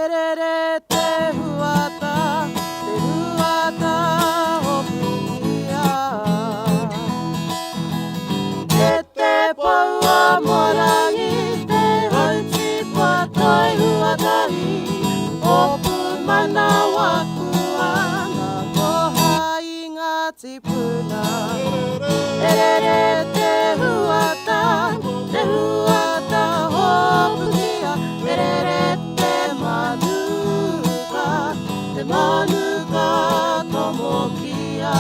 レレレテフワタテフワタオブヤテテポワモラギテホイチパトイフワタイオプマナワクワナゴハイガチプナレレレテフワタテフワタオブヤレレレマヌカトモキヤ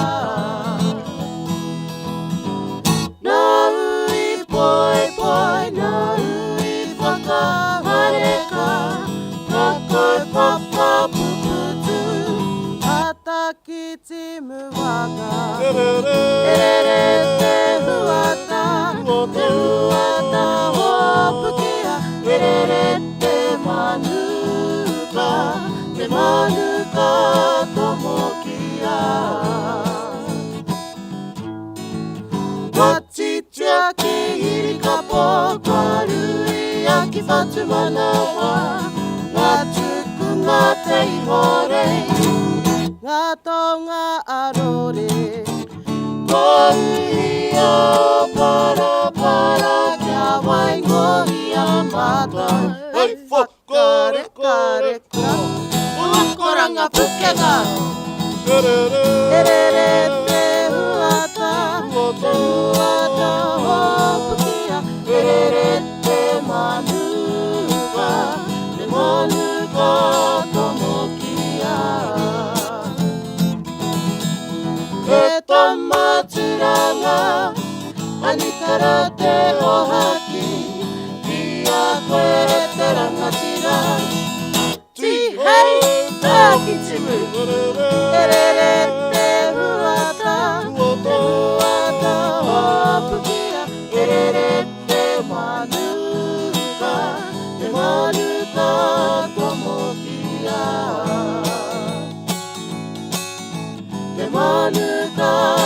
ナウイポイポイナウイパカハレカパコイパパププツアタキチムワガレレレテフワタテフワタホプキヤレレレテマヌカテマヌカトモキヤワチチャキイリカポカルイヤキパチマナワワチュクガテイホレイガトガアロレゴイヤパラパラキャワイゴイヤマタヘイフォカレカレカKoranga pukega Erere te huata hopukia Erere te manuka Te manuka tomokia Te tamatsura ga Anikara te ohaki Ia koere te rangatira Hey! Kichimu Erere te huata hopukia Erere te manuka tomokia Te manuka